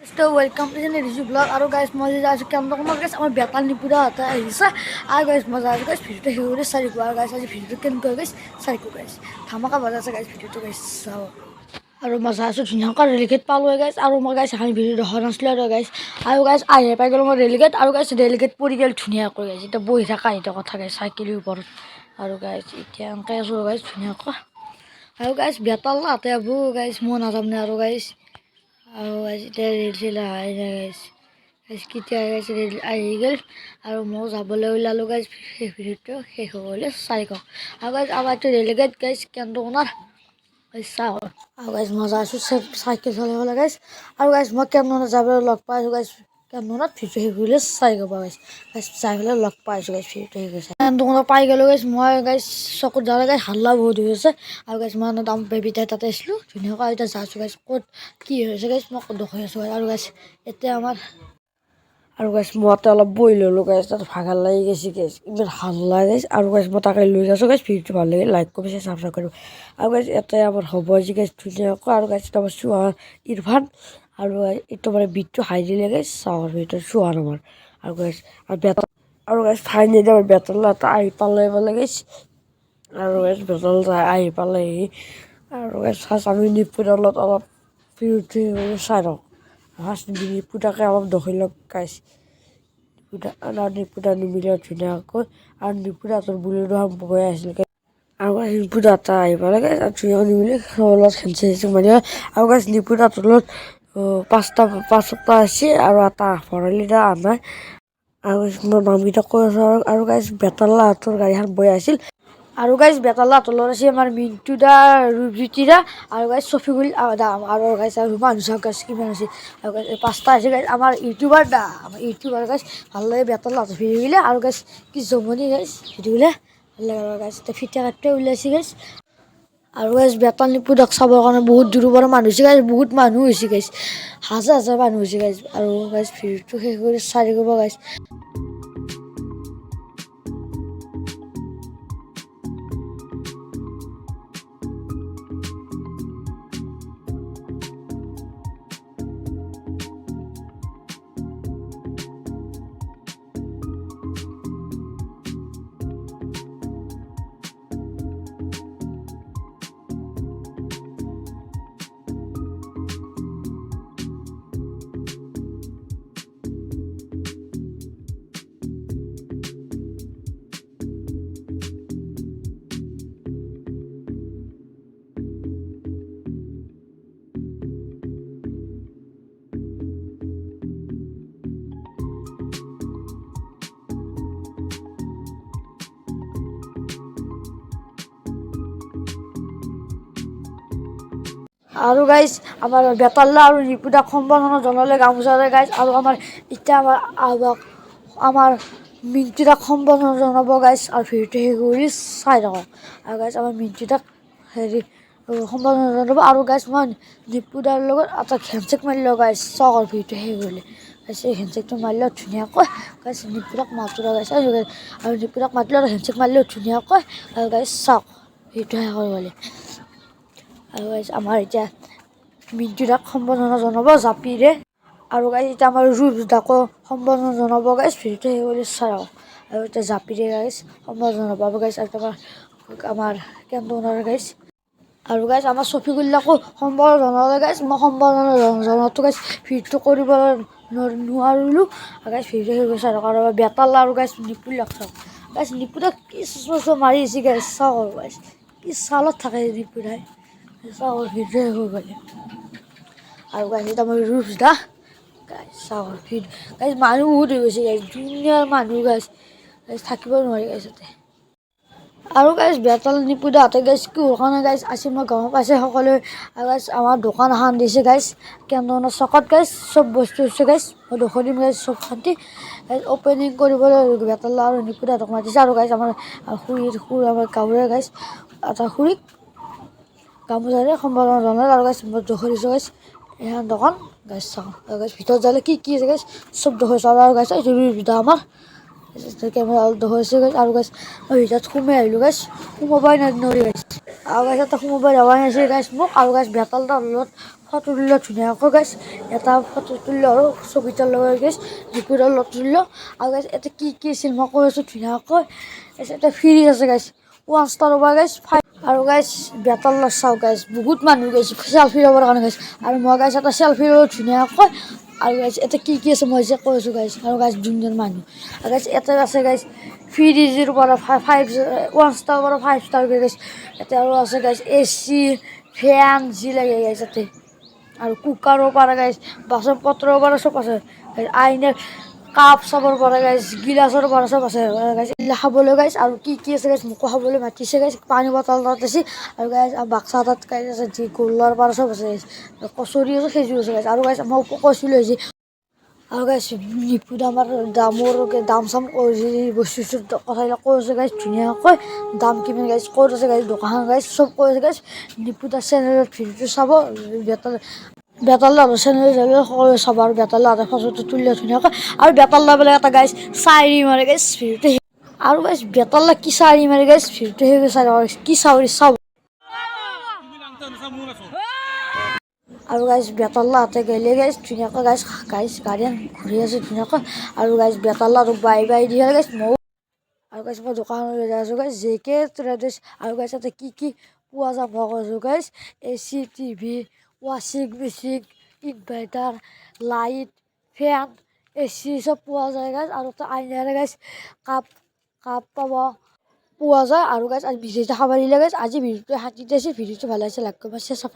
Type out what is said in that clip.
So welcome to the Rijuvlogs. Aro guys, मजा जाएगा क्या हम लोग ना guys हमारे betalnipu दा आता है ऐसा आ guys मजा आएगा guys फिर तो हिउरे सारी को आ guys आज फिर तो क्या कर guys सारी को guys धमाका बजा सा guys फिर तो guys सब আৰু মজা আছে ধুনীয়াকৈ ৰেলিগেট পালোঁ গাইছ আৰু মই গাইছ এখন ভিডিঅ' দেখা নাছিলোঁ আৰু গাইছ আৰু গাইছ আহি পাই গ'লোঁ মই ৰেলিগেট আৰু গাইছ ৰেলিগেট পৰি গ'ল ধুনীয়াকৈ গাইছ এতিয়া বহি থকা এটা কথা গাইছ চাইকেলৰ ওপৰত আৰু গাইছ এতিয়া এনেকৈ আছোঁ গাইছ ধুনীয়াকৈ আৰু গাইছ বেতাল তাতে আবু গাইছ মই নাযামনে আৰু গাইছ এতিয়া ৰেল চেল আহাই নাই গাইছ গাইছ কেতিয়া গাইছ ৰেল আহি গ'ল আৰু মই যাবলৈ ওলালোঁ গাইছ সেই ভিডিঅ'টো শেষ হ'বলৈ চাই কওঁ আৰু গাইছ আমাৰতো ৰেলিগেট গাইছ কেন্দ্ৰখনৰ চাওঁ আৰু গাইছ মজা আছোঁ চাইকেল চলাবলৈ গাইছ আৰু গাইছ মই কেন্দ্ৰত যাবলৈ লগ পাইছোঁ গাইছ কেন্দ্ৰত ভিডিঅ' শেষ হ'লে চাই গ'ব গাইছ গাইছ চাই পেলাই লগ পাইছোঁ গাইছ ভিডিঅ'টো শেষ হৈছে কেন্দ্ৰখনত পাই গ'লোঁ গাইছ মই গাইছ চকুত যাওঁতে গাইছ হাল্লা বহুত হৈ আছে আৰু গাইছ মই দাম বেবিতাই তাতে আছিলোঁ ধুনীয়াকৈ এতিয়া যাইছোঁ গাইছ ক'ত কি হৈছে গাইছ মই দেখুৱাই আছোঁ আৰু গাইছ এতিয়া আমাৰ আৰু গাইছ মই অলপ বহি ল'লোঁ গাইছ তাত ভাগৰ লাগি গৈছে গাইছ ইমান হাল্লা গাইছ আৰু গাইছ মই তাকে লৈ যাইছোঁ গাইছ ভিডিঅ'টো ভাল লাগে লাইক কমেণ্ট ছাবস্ক্ৰাইব কৰিব আৰু গাইছ এটাই আমাৰ হ'ব আজি গাইছ ধুনীয়াকৈ আৰু গাইছ আমাৰ চুহাৰ ইৰফান আৰু এইটো মানে বিটটো হাই দিলে গাইছ চাহৰ ভিতৰত চুহাৰ আমাৰ আৰু গাইছ আৰু বেতাল আৰু গাইছ ফাইনেলি আমাৰ বেতাল এটা আহি পালে বোলে গাইছ আৰু গাইছ বেতাল আহি পালেহি আৰু গাইছ ফাৰ্ষ্ট আমি নিপুৰ তলত অলপ ভিডিঅ'টো চাই লওঁ ফাৰ্ষ্ট নিপুটাকে অলপ দখি লওক গাইছ নিপুটা নিমিলে ধুনীয়াকৈ আৰু নিপুটা হাতৰ বুলিটো গৈ আছিল আৰু গাইছ নিপুটা এটা আহি পালে গাইছ আৰু ধুনীয়াকৈ নিমিলে অলপ খেঞ্চি মাৰি আৰু গাইছ নিপুটা তলত পাঁচটা আছে আৰু এটা ভৰালি এটা আনাই আৰু মই নামকেইটা কৈ আছোঁ আৰু গাইছ বেতালা হাতৰ গাড়ীখন বৈ আছিল আৰু গাইছ বেতালা হাতৰ আছে আমাৰ মিণ্টু দা ৰূপজ্যোতি দা আৰু গাইছ চফিকুল দাম আৰু গাইছ আৰু মানুহ চাওক গাইছ কিমান আছে আৰু গাইছ পাঁচটা আছে গাইছ আমাৰ ইউটিউবাৰ দা আমাৰ ইউটিউবাৰ গাইছ ভাল লাগে বেতালা হাতৰ ভিডিঅ' দিলে আৰু গাইছ কি জমনি গাইছ ভিডিঅ' দিলে ভাল লাগে আৰু গাইছ এতিয়া ফিটা কাটতে ওলাইছে গাইছ আৰু গাইছ বেতালনিপু দাক চাবৰ কাৰণে বহুত দূৰৰ পৰা মানুহ হৈছে গাইছ বহুত মানুহ হৈছে গাইছ হাজাৰ হাজাৰ মানুহ হৈছে গাইছ আৰু গাইছ ভিডিঅ'টো শেষ কৰি চাই থাকিব গাইছ আৰু গাইছ আমাৰ বেতালা আৰু নিপুদাক সম্বৰ্ধনা জনালে গামোচাৰে গাইছ আৰু আমাৰ এতিয়া আমাৰ মিণ্টুদাক সম্বৰ্ধনা জনাব গাইছ আৰু ভিডিঅ'টো শেষ কৰি চাই থাকক আৰু গাইছ আমাৰ মিণ্টুদাক হেৰি সম্বৰ্ধনা জনাব আৰু গাইছ মই নিপুদাৰ লগত এটা হেণ্ডশ্বেক মাৰিলোঁ গাইছ চাওক আৰু ভিডিঅ'টো শেষ কৰিলে গাইছ এই হেণ্ডশ্বেকটো মাৰিলেও ধুনীয়াকৈ গাইছ নিপুদাক মাতিলোঁ গাইছ আৰু নিপুদাক মাতিলোঁ আৰু হেণ্ডশ্বেক মাৰিলেও ধুনীয়াকৈ আৰু গাইছ চাওক ভিডিঅ'টো শেষ হৈ গ'লে আৰু গাইছ আমাৰ এতিয়া মিণ্টুদাক সম্বৰ্ধনা জনাব জাপিৰে আৰু গাইছ এতিয়া আমাৰ ৰূপদাকো সম্বৰ্ধনা জনাব গাইছ ভিডিঅ'টো শেষ কৰি চাই আৰু এতিয়া জাপিৰে গাইছ সম্বৰ্ধনা জনাব গাইছ আৰু আমাৰ কেন্দ্ৰৰ গাইছ আৰু গাইছ আমাৰ চফিকুল্লাকো সম্বৰ্ধনা জনালে গাইছ মই সম্বৰ্ধনা জনোৱাটো গাইছ ভিডিঅ'টো কৰিব নোৱাৰিলোঁ গাইছ ভিডিঅ'টো শেষ কৰি চাই আৰু বেতাল আৰু গাইছ নিপুলাক চাওক গাইছ নিপুদাক কি চচমা মাৰি আছে গাইছ চাওক আৰু গাইছ কি ছালত থাকে নিপুদাই চাউল ভিডিঅ' শেষ হৈ গ'লে আৰু গাইছ এতিয়া মই ৰূপদা গাইছ চাউল ভিডিঅ' গাইছ মানুহ বহুত হৈ গৈছে গাইছ দুনীয়াৰ মানুহ গাইছ গাইছ থাকিব নোৱাৰি গাইছ তাতে আৰু গাইছ বেতালনিপু দাহঁতে গাইছ কিহৰ কাৰণে গাইছ আছে মই গম পাইছে সকলোৱে আৰু গাইছ আমাৰ দোকান এখন দিছে গাইছ কেন্দ্ৰৰ চকত গাইছ চব বস্তু হৈছে গাইছ মই দেখুৱাই দিম গাইছ চব শান্তি গাইছ অ'পেনিং কৰিবলৈ বেতালা আৰু নিপু দাহঁতক মাতিছে আৰু গাইছ আমাৰ আমাৰ গাঁৱৰে গাইছ এটা খুৰীক গামোচাৰে সম্বৰ্ধনা জনালে আৰু গাইছ মই দেখুৱাই দিছোঁ গাইছ এখন দোকান গাইছ চাওঁ আৰু গাইছ ভিতৰত যালে কি আছে গাইছ চব দেখুৱাইছোঁ আৰু গাইছ এইটো ৰূপদা আমাৰ কেমেৰা দেখুৱাইছে গাইছ আৰু গাইছ মই ভিতৰত সোমাই আহিলোঁ গাইছ সোমাবই নোৱাৰি গাইছ আৰু গাইছ এটা সোমাব যাবাই আছে গাইছ মোক আৰু গাইছ বেতাল তাৰ লগত ফটো তুলিলোঁ ধুনীয়াকৈ গাইছ এটা ফটো তুলিলোঁ আৰু ছবিটাৰ লগত গাইছ নিপুৰৰ লগত তুলিলোঁ আৰু গাইছ এটা কি আছিল মই কৈ আছোঁ ধুনীয়াকৈ এটা ফ্ৰিজ আছে গাইছ 1 ষ্টাৰৰ পৰা গাইছ 5 আৰু গাইছ বেতাল চাওঁ গাইছ বহুত মানুহ গাইছ চেল্ফি ল'বৰ কাৰণে গাইছ আৰু মই গাইছ এটা চেল্ফি ল'লোঁ ধুনীয়াকৈ আৰু গাইছ এটা কি আছে মই যে কৈ আছোঁ গাইছ আৰু গাইছ যোনজন মানুহ আৰু গাইছ এটা আছে গাইছ ফ্ৰিজৰ পৰা 1 ষ্টাৰৰ পৰা 5 ষ্টাৰ গাইছ এটা আৰু আছে গাইছ AC ফেন যি লাগে গাইছ তাতে আৰু কুকাৰৰ পৰা গাইছ বাচন পত্ৰৰ পৰা চব আছে আইনা কাপ চাবৰ পৰা গাইছ গিলাচৰ পৰা চব আছে গাইছ এইবিলাক খাবলৈ গাইছ আৰু কি আছে গাইছ মোকো খাবলৈ মাতিছে গাইছ পানী বটল তাত আছে আৰু গাইছ বাক্সা তাত গাইছ আছে যি গোল্লাৰ পৰা চব আছে গাইছ কচৰি আছে খেজুৰ আছে গাইছ আৰু গাইছ মই কৈছিলোঁ যে আৰু গাইছ নিপু দামৰ দাম চাম বস্তু কথাবিলাক কৈ আছে গাইছ ধুনীয়াকৈ দাম কিমান গাইছ ক'ত আছে গাইছ দোকান গাইছ চব কৈ আছে গাইছ নিপু দাৰ চেনেলত ভিডিঅ'টো চাব বেতাল দাৰ চেনেলত যাব সকলোৱে চাব আৰু বেতাল দাৰ ফটোটো তুলিলে ধুনীয়াকৈ আৰু বেতাল দা বোলে এটা গাইছ চাৰি মাৰে গাইছ ভিডিঅ'টো আৰু গাইছ বেতাল দা কি চাৰি মাৰে গাইছ ভিডিঅ'টো সেই চাই কি চাব আৰু গাইছ বেতাল দাহঁতে গ'লে গাইছ ধুনীয়াকৈ গাইছ গাড়ীখন ঘূৰি আছে ধুনীয়াকৈ আৰু গাইছ বেতাল দাহঁতক বাই দিয়ে গাইছ ময়ো আৰু গাইছ মই দোকানলৈ যাই আছোঁ গাইছ JK ট্ৰেডাৰ্ছ আৰু গাইছ তাতে কি পোৱা যাব কৈছোঁ গাইছ AC TV ৱাশ্বিং machine inverter light fan AC চব পোৱা যায় গাইছ আৰু এটা আইনাৰে গাইছ কাপ পাব পোৱা যায় আৰু গাইছ আজি ভিডিঅ'টো খাব দিলে গাইছ আজি ভিডিঅ'টো 30 আছে ভিডিঅ'টো ভাল লাগিছে লাইক কৰিব চেষ্টা